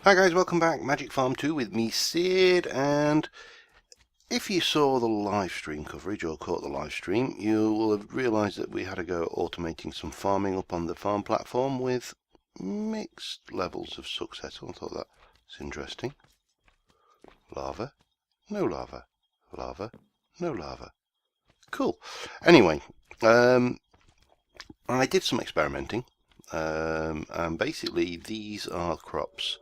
Hi guys, welcome back. Magic Farm 2 with me, Sid, and if you saw the live stream coverage or caught the live stream, you will have realised that we had to go automating some farming up on the farm platform with mixed levels of success. I thought that was interesting. Lava, no lava, lava, no lava. Cool. Anyway, I did some experimenting, and basically these are crops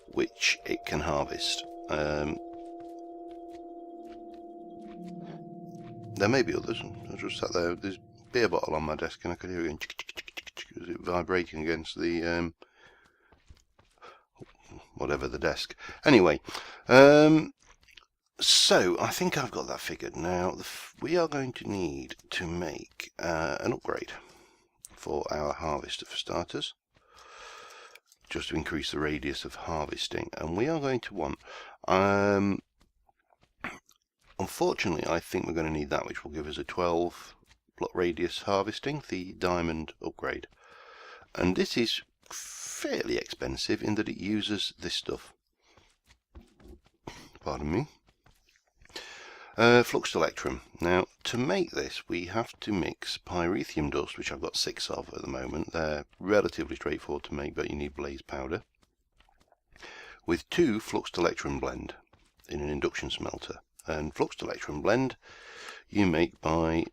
which it can harvest. There may be others. I just sat there. There's a beer bottle on my desk, and I could hear it going as it vibrating against the whatever the desk. Anyway, so I think I've got that figured. Now we are going to need to make an upgrade for our harvester for starters, just to increase the radius of harvesting, and we are going to want. Unfortunately, I think we're going to need that, which will give us a 12 block radius harvesting, the diamond upgrade. And this is fairly expensive in that it uses this stuff. Pardon me. Fluxed electrum. Now, to make this, we have to mix pyrethium dust, which I've got 6 of at the moment. They're relatively straightforward to make, but you need blaze powder, with 2 fluxed electrum blend in an induction smelter. And fluxed electrum blend you make by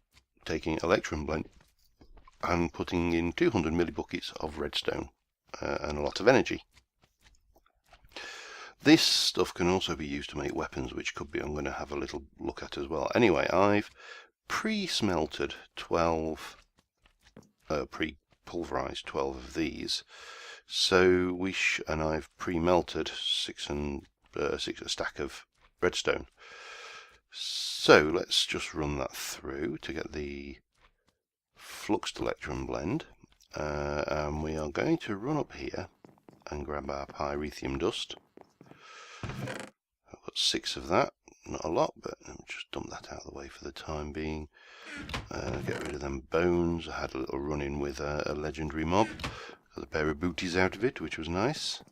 taking electrum blend and putting in 200 millibuckets of redstone and a lot of energy. This stuff can also be used to make weapons, which could be I'm going to have a little look at as well. Anyway, I've pre-smelted 12, pre-pulverized 12 of these. So and I've pre-melted a stack of redstone. So let's just run that through to get the fluxed electrum blend, and we are going to run up here and grab our pyrethium dust. I've got 6 of that, not a lot, but let me just dump that out of the way for the time being. Get rid of them bones. I had a little run in with a legendary mob, got a pair of booties out of it, which was nice.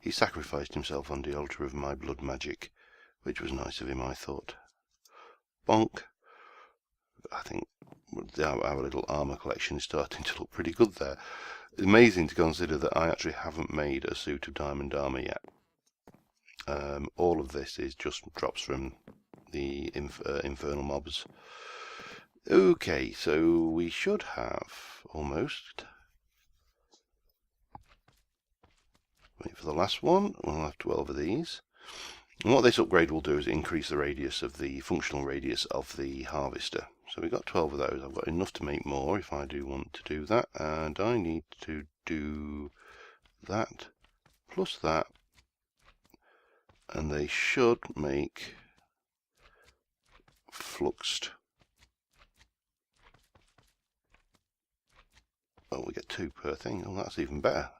He sacrificed himself on the altar of my blood magic, which was nice of him, I thought. Bonk. I think our little armour collection is starting to look pretty good there. It's amazing to consider that I actually haven't made a suit of diamond armour yet. All of this is just drops from the infernal mobs. Okay, so we should have almost. Wait for the last one. We'll have 12 of these. And what this upgrade will do is increase the radius of the functional radius of the harvester. So we've got 12 of those. I've got enough to make more if I do want to do that. And I need to do that plus that. And they should make fluxed. Oh, we get 2 per thing. Oh, that's even better.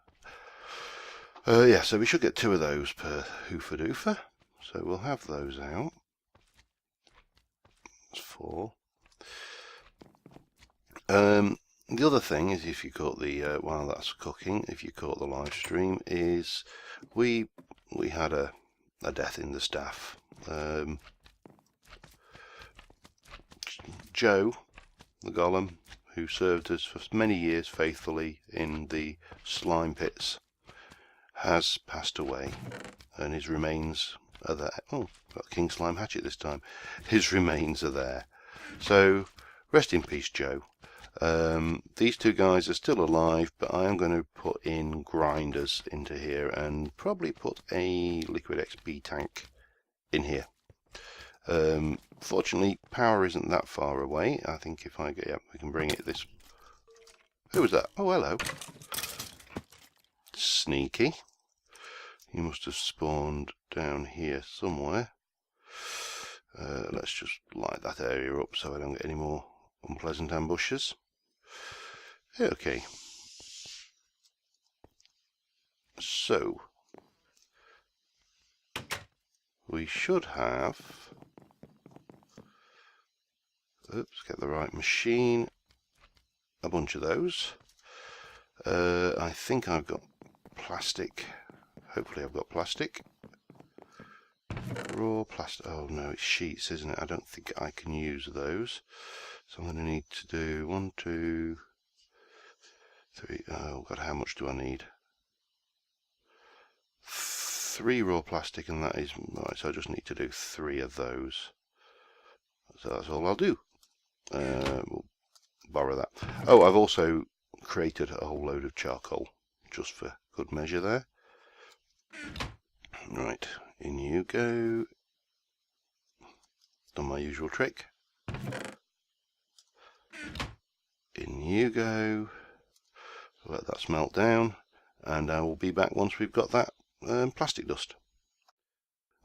Yeah, so we should get 2 of those per hoofer doofer. So we'll have those out. That's 4. The other thing is, if you caught the while that's cooking, if you caught the live stream, is we had a death in the staff. Joe, the golem, who served us for many years faithfully in the slime pits, has passed away, and his remains are there. Oh, got King Slime Hatchet this time. His remains are there. So, rest in peace, Joe. These 2 guys are still alive, but I am going to put in grinders into here and probably put a liquid XP tank in here. Fortunately, power isn't that far away. I think if I get, we can bring it this. Who was that? Oh, hello. Sneaky. He must have spawned down here somewhere. Let's just light that area up so I don't get any more unpleasant ambushes. Okay. So we should have. Oops, get the right machine. A bunch of those. I think I've got plastic hopefully I've got plastic. Raw plastic. Oh no, it's sheets, isn't it? I don't think I can use those. So I'm going to need to do 1, 2, 3. Oh god, how much do I need? 3 raw plastic, and that is right. So I just need to do 3 of those. So that's all I'll do. We'll borrow that. Oh, I've also created a whole load of charcoal just for good measure there. Right, in you go. Done my usual trick. In you go. Let that smelt down, and I will be back once we've got that plastic dust.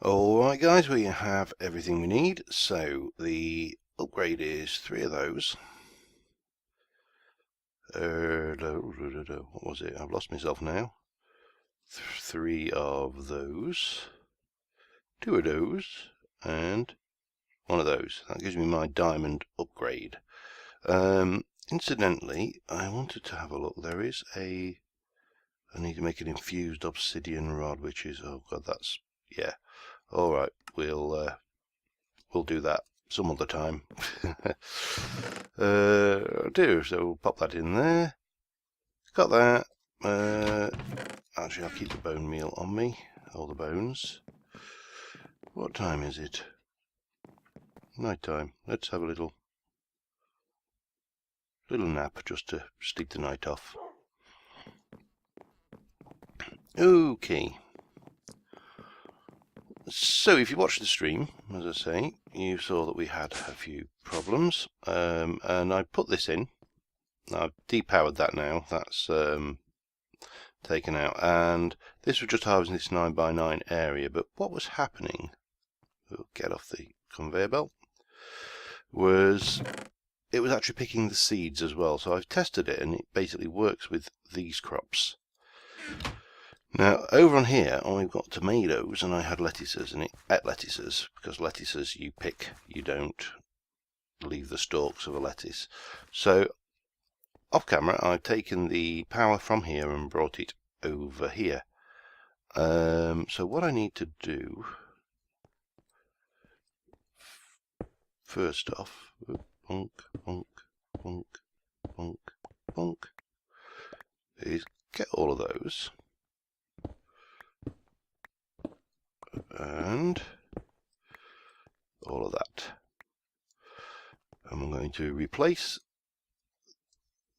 Alright guys, we have everything we need. So the upgrade is 3 of those. What was it? I've lost myself now. 3 of those. 2 of those. And 1 of those. That gives me my diamond upgrade. Incidentally, I wanted to have a look. There is I need to make an infused obsidian rod, which is, oh god, that's, yeah. Alright, we'll do that some other time. So we'll pop that in there. Got that. Actually, I'll keep the bone meal on me, all the bones. What time is it? Night time. Let's have a little nap just to sleep the night off. Okay. So if you watched the stream, as I say, you saw that we had a few problems, and I put this in. I've depowered that now. That's taken out, and this was just harvesting this 9x9 area. But what was happening? We'll get off the conveyor belt. It was actually picking the seeds as well. So I've tested it, and it basically works with these crops. Now over on here I've got tomatoes, and I had lettuces, and it ate lettuces, because lettuces you pick, you don't leave the stalks of a lettuce. So off camera I've taken the power from here and brought it over here. So what I need to do first off, bonk, bonk, bonk, bonk, bonk, is get all of those. And all of that. And I'm going to replace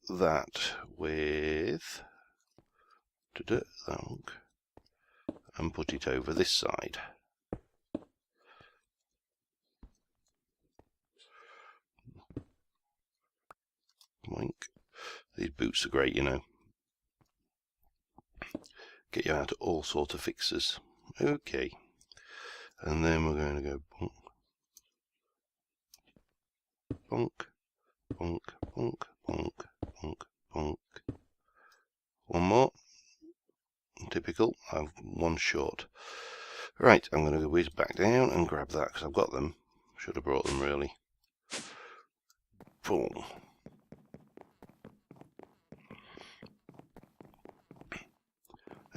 that with and put it over this side. Boink. These boots are great, you know. Get you out of all sort of fixes. Okay. And then we're going to go bonk, bonk, bonk, bonk, bonk, bonk. One more. Typical. I've one short. Right, I'm going to whiz back down and grab that because I've got them. Should have brought them really. Boom.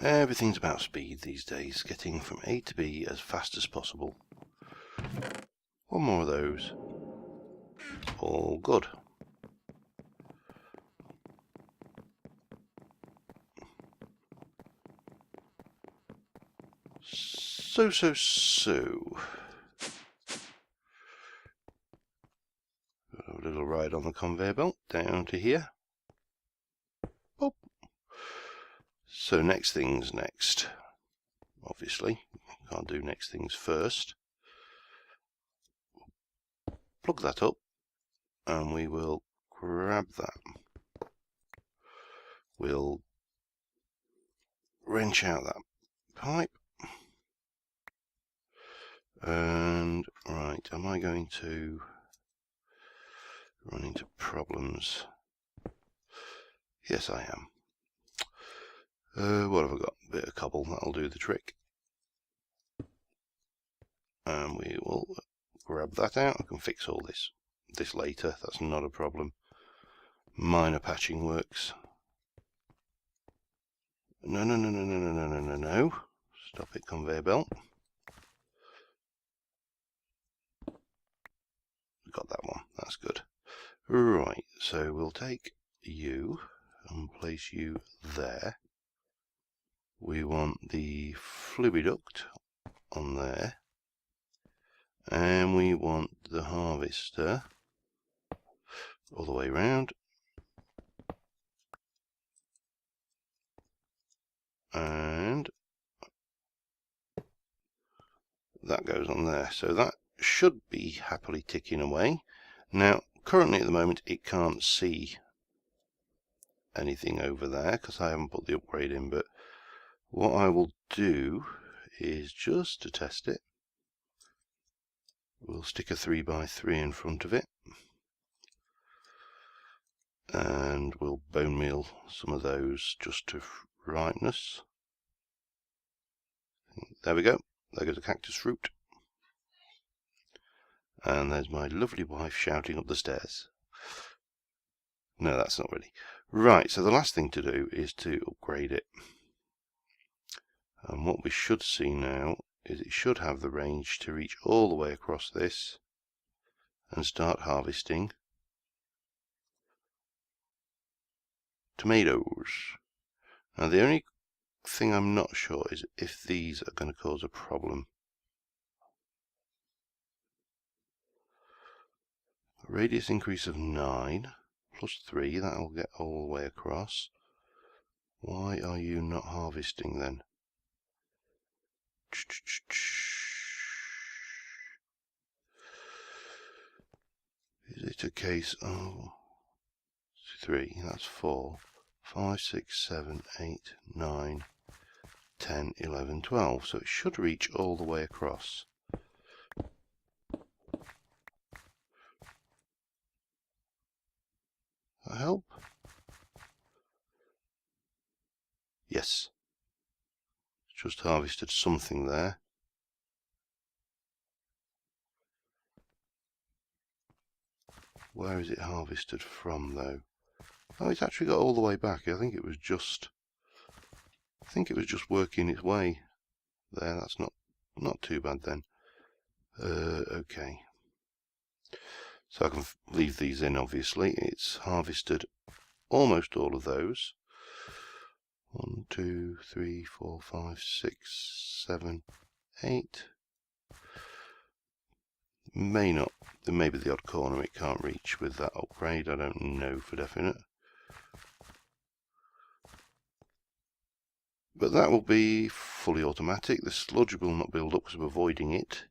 Everything's about speed these days, getting from A to B as fast as possible. One more of those. All good. So. A little ride on the conveyor belt down to here. Boop. So next thing's next. Obviously, can't do next things first. Plug that up, and we will grab that. We'll wrench out that pipe. And right, am I going to run into problems? Yes, I am. What have I got? A bit of cobble, that'll do the trick. And we will grab that out. I can fix all this later, that's not a problem. Minor patching works. No. Stop it, conveyor belt. Got that one, that's good. Right, so we'll take you and place you there. We want the fluid duct on there. And we want the harvester all the way around. And that goes on there. So that should be happily ticking away. Now, currently at the moment, it can't see anything over there because I haven't put the upgrade in. But what I will do is, just to test it, we'll stick a 3x3 in front of it. And we'll bone meal some of those just to ripeness. There we go. There goes the cactus fruit. And there's my lovely wife shouting up the stairs. No, that's not really. Right, so the last thing to do is to upgrade it. And what we should see now is it should have the range to reach all the way across this and start harvesting tomatoes. Now the only thing I'm not sure is if these are going to cause a problem. Radius increase of 9 plus 3, that'll get all the way across. Why are you not harvesting then? Is it a case of 3, that's 4, 5, 6, 7, 8, 9, 10, 11, 12. So it should reach all the way across. That help? Yes. Just harvested something there. Where is it harvested from though? Oh, it's actually got all the way back. I think it was just working its way there. That's not too bad then. Okay. So I can leave these in, obviously. It's harvested almost all of those. 1, 2, 3, 4, 5, 6, 7, 8. May not. There may be the odd corner it can't reach with that upgrade. I don't know for definite. But that will be fully automatic. The sludge will not build up because I'm avoiding it.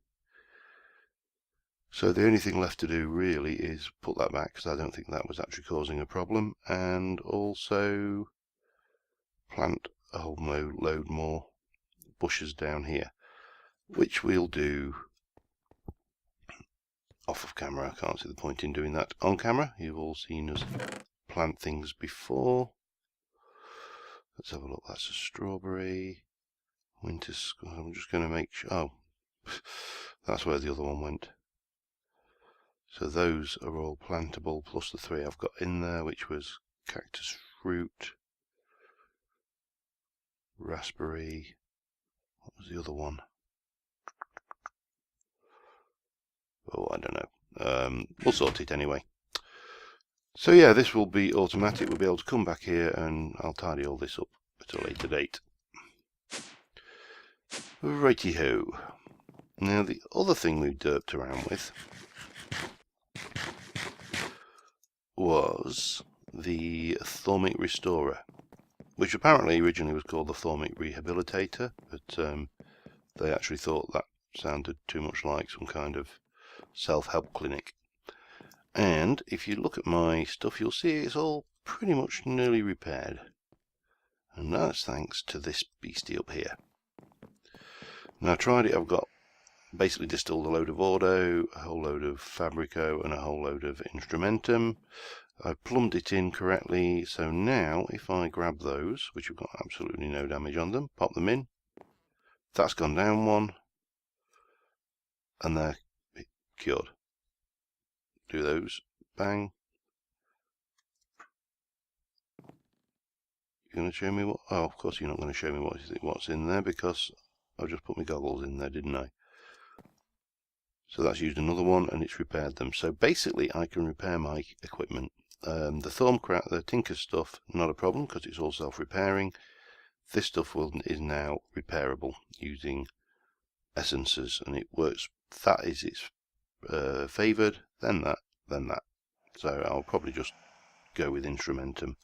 So the only thing left to do really is put that back because I don't think that was actually causing a problem. And also plant a whole load more bushes down here, which we'll do off of camera. I can't see the point in doing that on camera. You've all seen us plant things before. Let's have a look. That's a strawberry. Winter. I'm just going to make sure. Oh, that's where the other one went. So those are all plantable, plus the 3 I've got in there, which was cactus fruit, raspberry. What was the other one? Oh, I don't know. We'll sort it anyway. So yeah, this will be automatic. We'll be able to come back here and I'll tidy all this up at a later date. Righty-ho. Now the other thing we derped around with was the Thaumic Restorer, which apparently originally was called the Thaumic Rehabilitator, but they actually thought that sounded too much like some kind of self-help clinic. And if you look at my stuff, you'll see it's all pretty much nearly repaired. And that's thanks to this beastie up here. Now I tried it, I've got basically distilled a load of Ordo, a whole load of Fabrico and a whole load of Instrumentum. I've plumbed it in correctly, so now if I grab those, which have got absolutely no damage on them, pop them in, that's gone down one, and they're cured. Do those, bang. You're going to show me what? Oh, of course you're not going to show me what's in there because I just put my goggles in there, didn't I? So that's used another one, and it's repaired them. So basically, I can repair my equipment. The Thaum, the Tinker stuff, not a problem because it's all self-repairing. This stuff is now repairable using essences, and it works. That is its favoured, then that, then that. So I'll probably just go with Instrumentum.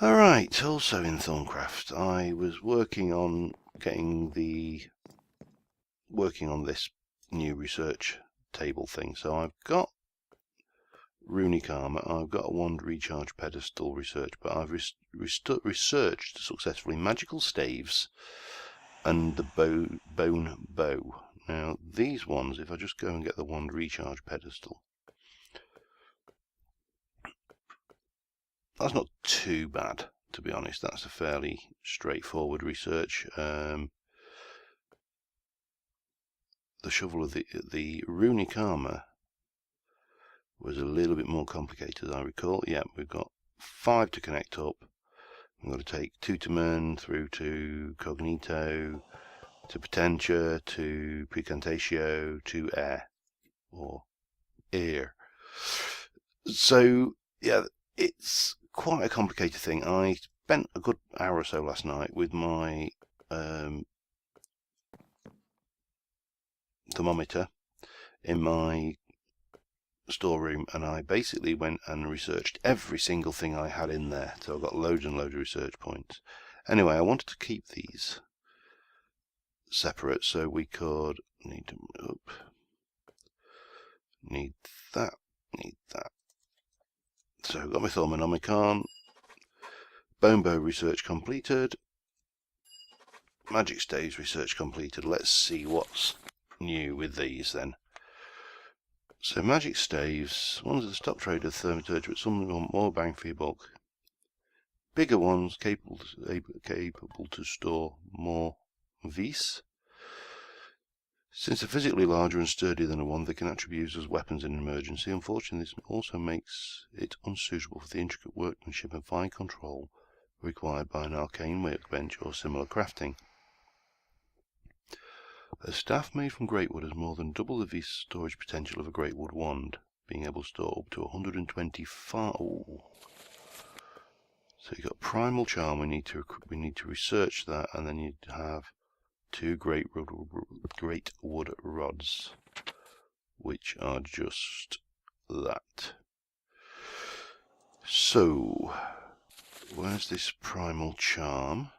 Alright, also in Thaumcraft, I was working on this new research table thing. So I've got runic armor, I've got a wand recharge pedestal research, but I've researched successfully magical staves and the bone bow. Now these ones, if I just go and get the wand recharge pedestal, that's not too bad, to be honest. That's a fairly straightforward research. The shovel of the runic armor was a little bit more complicated, as I recall. Yeah, we've got 5 to connect up. We've got to take 2 to Mern through to Cognito, to Potentia, to Precantatio, to Air, or Ear. So, yeah, it's quite a complicated thing. I spent a good hour or so last night with my thermometer in my storeroom, and I basically went and researched every single thing I had in there. So I've got loads and loads of research points. Anyway, I wanted to keep these separate, so we could need that, need that. So I've got my Thaumonomicon, Bone Bow research completed, Magic Staves research completed. Let's see what's new with these then. So Magic Staves, ones of the stock trader Thermaturge, but some want more bang for your buck. Bigger ones capable to store more vis. Since they're physically larger and sturdier than a wand, they can actually be used as weapons in an emergency. Unfortunately, this also makes it unsuitable for the intricate workmanship and fine control required by an arcane workbench or similar crafting. A staff made from great wood has more than double the vis storage potential of a great wood wand, being able to store up to 125. Ooh. So you've got primal charm. We need to research that, and then you'd have 2 great wood rods, which are just that. So where's this primal charm?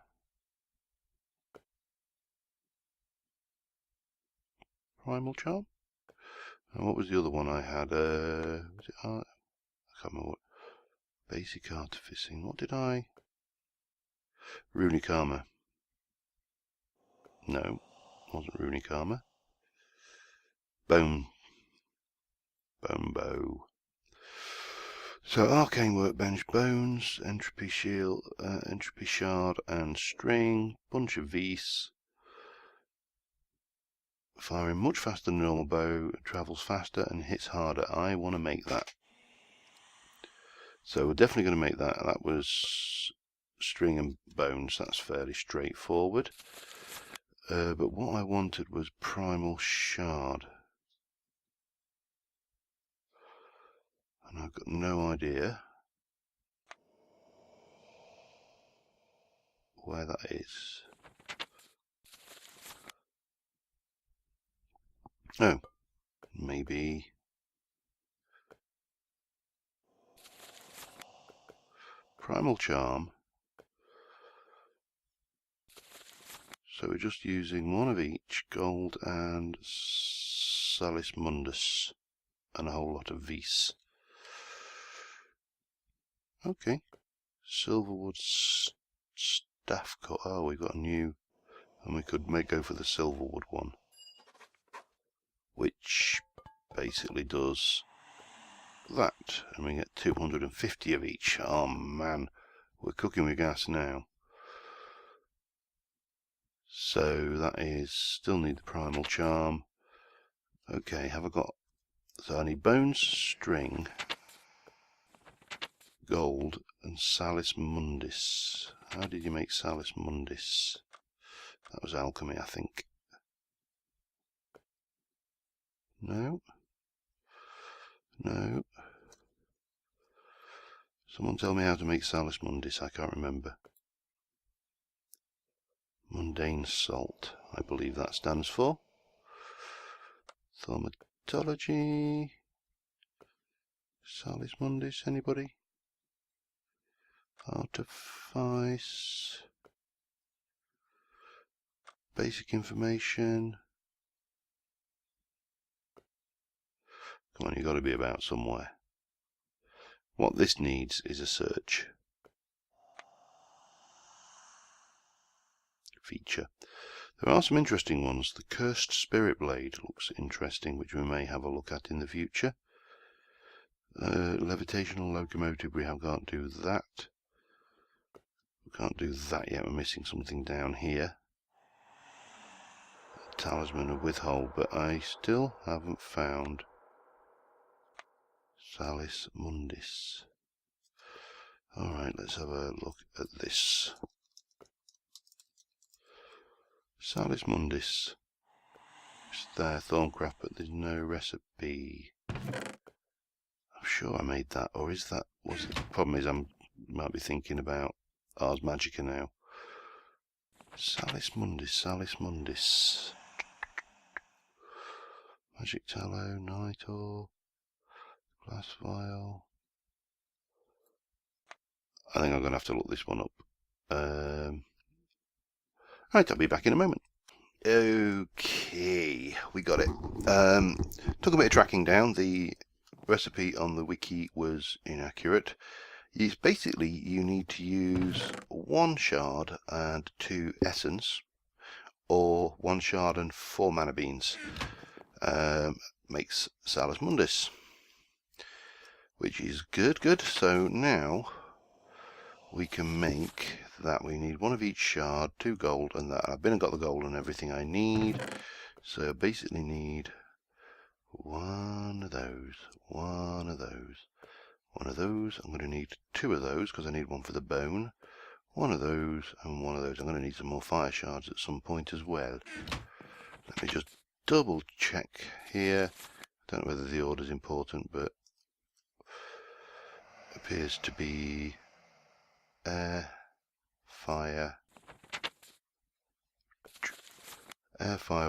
Primal charm? And what was the other one I had? Was it art? I can't remember what. Basic artificing. What did I? Runic armor. No, wasn't runic armor. Bone bow. So arcane workbench, bones, entropy shield, entropy shard, and string. Bunch of vis. Firing much faster than a normal bow, travels faster and hits harder. I want to make that. So we're definitely going to make that. That was string and bones. That's fairly straightforward. But what I wanted was primal shard. And I've got no idea where that is. Oh, maybe primal charm. So we're just using 1 of each, gold and salis mundus, and a whole lot of vis. Okay, silverwood staff cut. Oh, we've got a new, and we could go for the silverwood one, which basically does that, and we get 250 of each. Oh man, we're cooking with gas now. So that is, still need the primal charm. Okay, have I got, so I need bones, string, gold, and salis mundus. How did you make salis mundus? That was alchemy, I think. No. No. Someone tell me how to make Salus Mundis. I can't remember. Mundane salt, I believe that stands for. Thaumatology. Salus Mundis, anybody? Artifice. Basic information. Come on, you've got to be about somewhere. What this needs is a search feature. There are some interesting ones. The Cursed Spirit Blade looks interesting, which we may have a look at in the future. Levitational locomotive, we can't do that. We can't do that yet, we're missing something down here. Talisman of Withhold, but I still haven't found Salus Mundis. Alright, let's have a look at this. Salus Mundis. It's there, Thorncraft, but there's no recipe. I'm sure I made that, or is that... was it? The problem is I might be thinking about Ars Magica now. Salus Mundis, Salus Mundis. Magic Tallow, Night Ore, Glass Vial. I think I'm going to have to look this one up. Right, I'll be back in a moment. Okay, we got it. Took a bit of tracking down. The recipe on the wiki was inaccurate. It's basically, you need to use 1 shard and 2 essence, or 1 shard and 4 mana beans. Makes Salus Mundis, which is good. So now we can make that. We need 1 of each shard, 2 gold, and that. I've been and got the gold and everything I need, so I basically need 1 of those, 1 of those, 1 of those. I'm going to need 2 of those because I need 1 for the bone, 1 of those, and 1 of those. I'm going to need some more fire shards at some point as well. Let me just double check here. I don't know whether the order is important, but appears to be air, fire,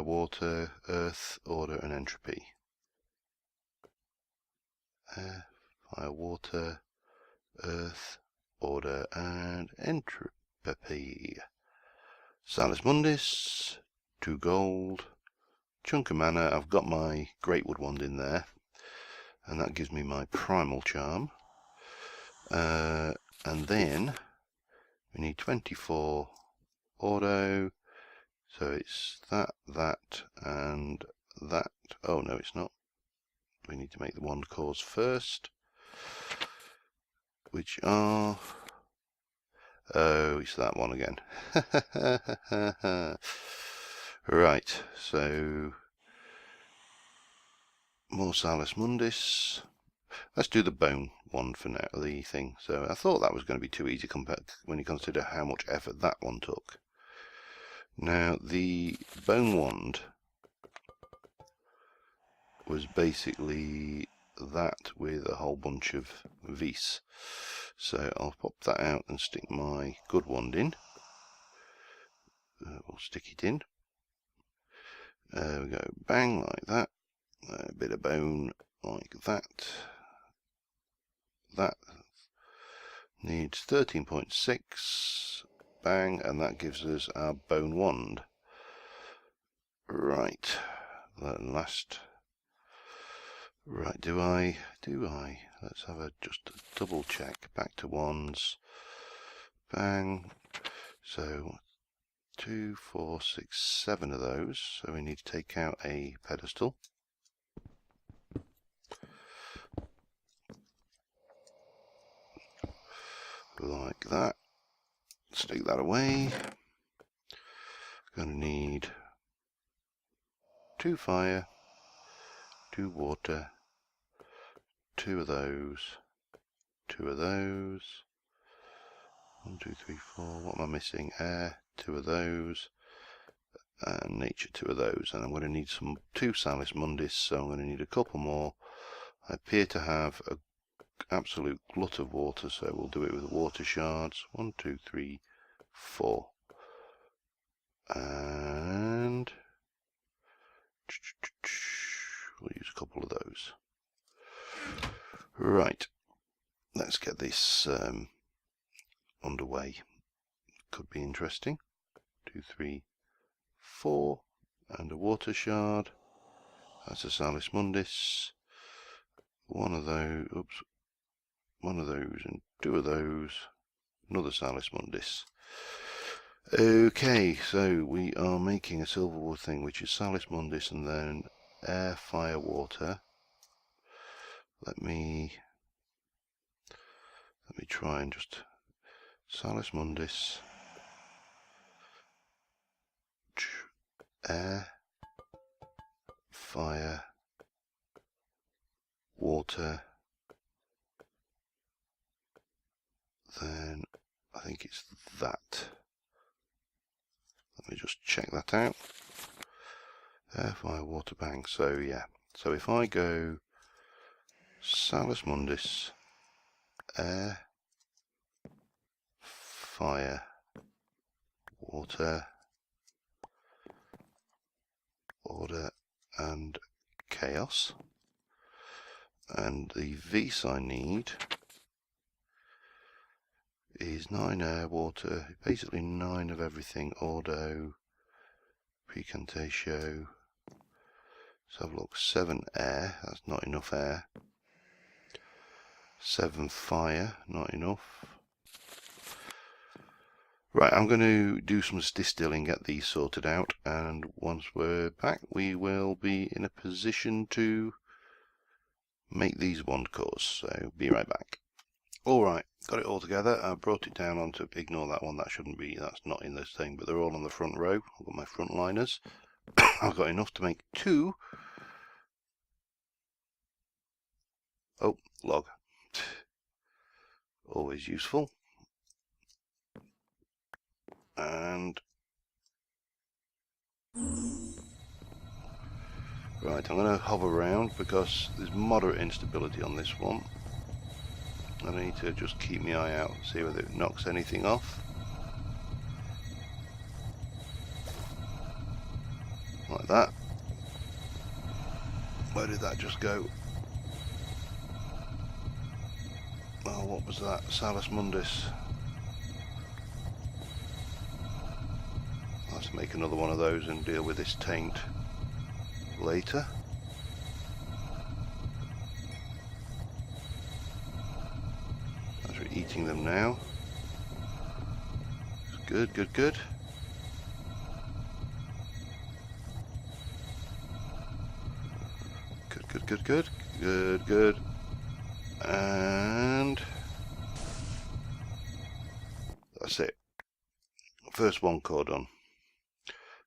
water, earth, order, and entropy. Air, fire, water, earth, order, and entropy. Salus Mundis, 2 gold, chunk of mana. I've got my Greatwood wand in there, and that gives me my primal charm. And then we need 24 auto, so it's that, and that. Oh no, it's not. We need to make the wand cores first, which are... oh, it's that one again. Right, so more Salus Mundis. Let's do the bone one for now, the thing. So I thought that was going to be too easy compared when you consider how much effort that one took. Now the bone wand was basically that with a whole bunch of vis. So I'll pop that out and stick my good wand in. We'll stick it in. There we go, bang, like that. A bit of bone like that. That needs 13.6, bang, and that gives us our bone wand. Right, that last. Right, do I? Let's have a just a double check. Back to wands, bang. So 2, 4, 6, 7 of those. So we need to take out a pedestal. Like that. Stick that away. Going to need 2 fire, 2 water, 2 of those, 2 of those. 1, 2, 3, 4. What am I missing? Air, 2 of those, and nature 2 of those, and I'm going to need 2 Salis Mundis, so I'm going to need a couple more. I appear to have an absolute glut of water, so we'll do it with water shards. 1, 2, 3, 4, and we'll use a couple of those. Right, let's get this underway. Could be interesting. 2, 3, 4, and a water shard. That's a Salis Mundis. One of those, oops, one of those, and 2 of those. Another Salis Mundis. Okay, so we are making a Silverwood thing, which is Salis Mundis and then air, fire, water. Let me try and just Salis Mundis, air, fire, water. Then I think it's that. Let me just check that out. Air, fire, water, bang. So yeah. So if I go Salis Mundis, air, fire, water, order, and chaos. And the Vs I need is 9 air, water, basically 9 of everything. Ordo, Precantatio. Let's have a look. 7 air, that's not enough air. 7 fire, not enough. Right, I'm going to do some distilling, get these sorted out, and once we're back we will be in a position to make these wand cores, so be right back. Alright, got it all together. I brought it down onto, ignore that one, that shouldn't be, that's not in this thing, but they're all on the front row. I've got my front liners. I've got enough to make 2. Oh, log. Always useful. And right, I'm going to hover around because there's moderate instability on this one. I need to just keep my eye out, see whether it knocks anything off. Like that. Where did that just go? Oh, what was that? Salis Mundis. I'll have to make another one of those and deal with this taint later. As we're eating them now. Good, good, good. Good, good, good, good. Good, good. And that's it. First one core done.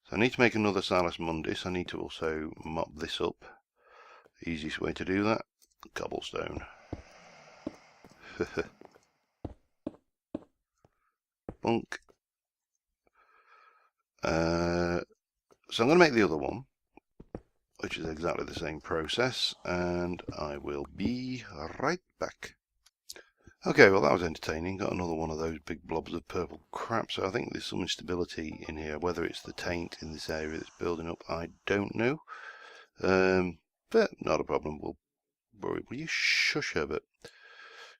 So I need to make another Salis Mundis. I need to also mop this up. The easiest way to do that, cobblestone. Bunk. So I'm going to make the other one, which is exactly the same process, and I will be right back. Okay, well that was entertaining. Got another one of those big blobs of purple crap, so I think there's some instability in here. Whether it's the taint in this area that's building up, I don't know. But not a problem. Will you shush a bit?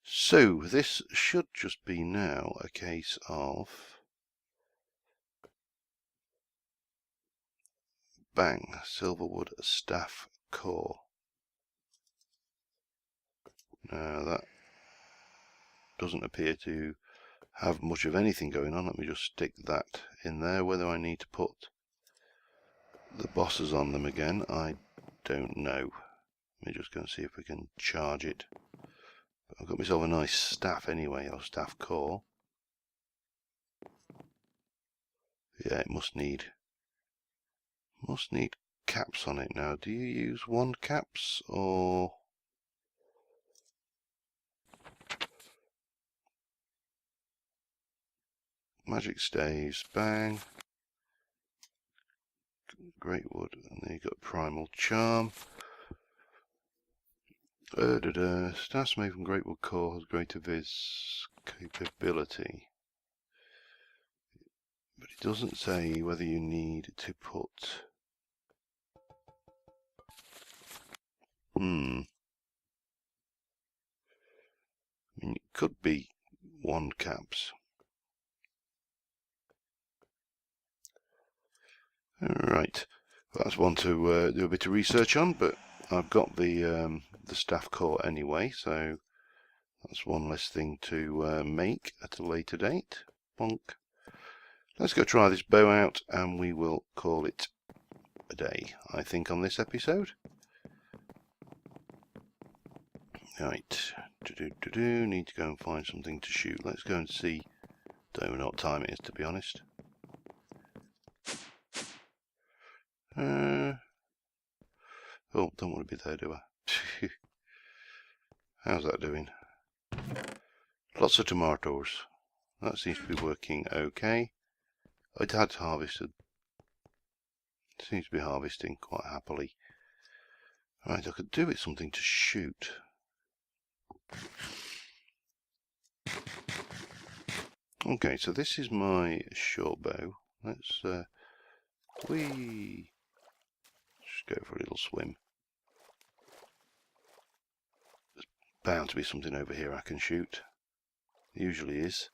So this should just be now a case of bang, Silverwood staff core. Now that doesn't appear to have much of anything going on. Let me just stick that in there. Whether I need to put the bosses on them again, I don't know. Let me just go and see if we can charge it. But I've got myself a nice staff anyway, or staff core. Yeah, it must need caps on it now. Do you use 1 caps or magic staves? Bang. Great wood, and then you've got primal charm. Stats made from great wood core has greater viz capability. But it doesn't say whether you need to put... I mean, it could be wand caps. Alright, that's one to do a bit of research on, but I've got the staff core anyway, so that's one less thing to make at a later date. Bonk. Let's go try this bow out, and we will call it a day, I think, on this episode. Right, need to go and find something to shoot. Let's go and see. Don't know what time it is, to be honest. Oh, don't want to be there, do I? How's that doing? Lots of tomatoes. That seems to be working okay. It had harvested. It seems to be harvesting quite happily. Right, I could do with something to shoot. Okay, so this is my short bow. Let's whee. Just go for a little swim. There's bound to be something over here I can shoot. Usually is.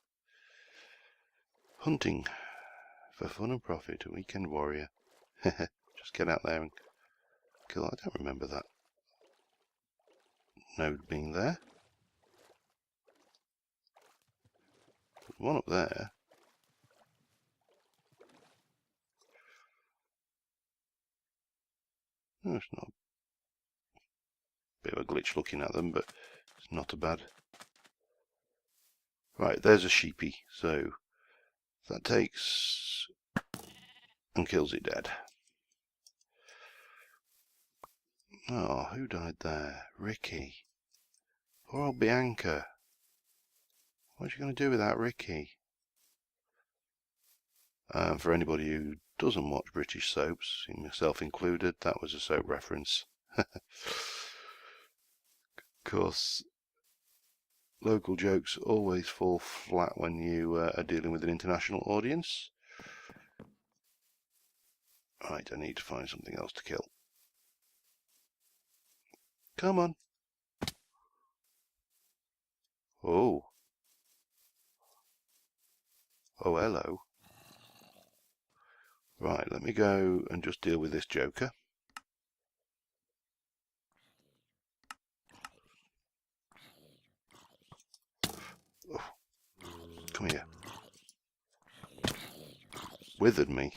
Hunting for fun and profit, a weekend warrior. Just get out there and kill. I don't remember that node being there. There's one up there. No, it's not. Bit of a glitch looking at them, but it's not a bad. Right, there's a sheepy, so that takes and kills it dead. Oh, who died there? Ricky. Poor old Bianca. What's she going to do without Ricky? For anybody who doesn't watch British soaps, myself included, that was a soap reference. Of course, local jokes always fall flat when you are dealing with an international audience. Right, I need to find something else to kill. Come on. Oh. Oh, hello. Right, let me go and just deal with this joker. Oh, come here. Withered me.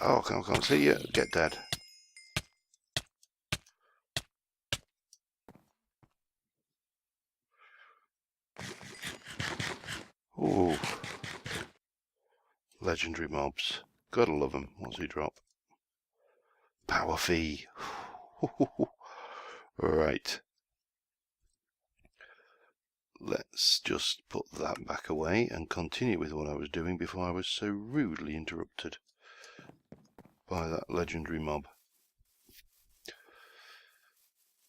Oh, I can't see you. Get dead. Ooh. Legendary mobs. Gotta love them. What's he drop? Power fee. Right. Let's just put that back away and continue with what I was doing before I was so rudely interrupted by that legendary mob.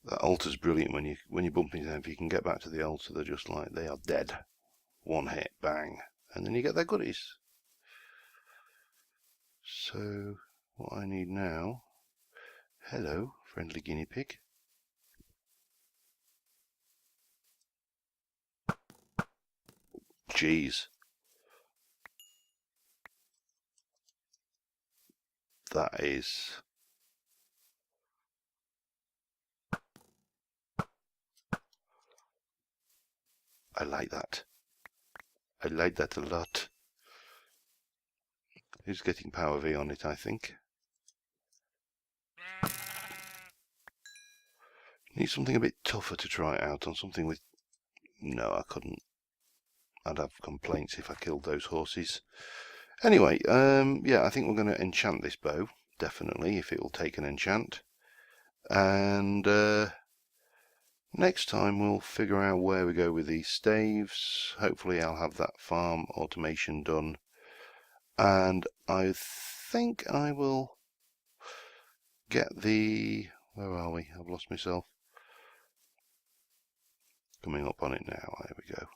That altar's brilliant when you bump into them. If you can get back to the altar, they're just like, they are dead. One hit, bang. And then you get their goodies. So, what I need now... Hello, friendly guinea pig. Jeez. That is... I like that. I like that a lot. He's getting power V on it, I think. Need something a bit tougher to try it out on. Something with... No, I couldn't. I'd have complaints if I killed those horses. Anyway, yeah, I think we're going to enchant this bow. Definitely, if it will take an enchant. And next time we'll figure out where we go with these staves. Hopefully I'll have that farm automation done. And I think I will get the... Where are we? I've lost myself. Coming up on it now. There we go.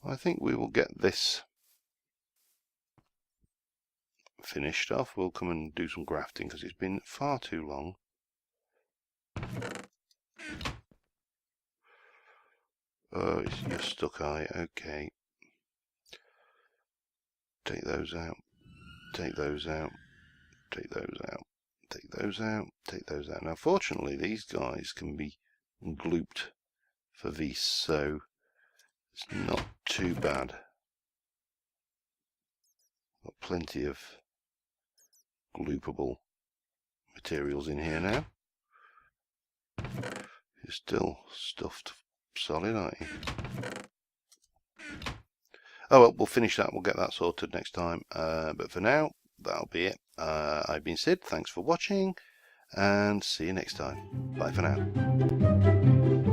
I think we will get this finished off. We'll come and do some grafting because it's been far too long. Oh, you're stuck, are you? Okay. Take those out. Take those out. Take those out. Take those out. Take those out. Now, fortunately, these guys can be glooped for vis, so it's not too bad. Got plenty of gloopable materials in here now. You're still stuffed solid, aren't you? Oh well, we'll finish that. We'll get that sorted next time. But for now, that'll be it. I've been Sid. Thanks for watching, and see you next time. Bye for now.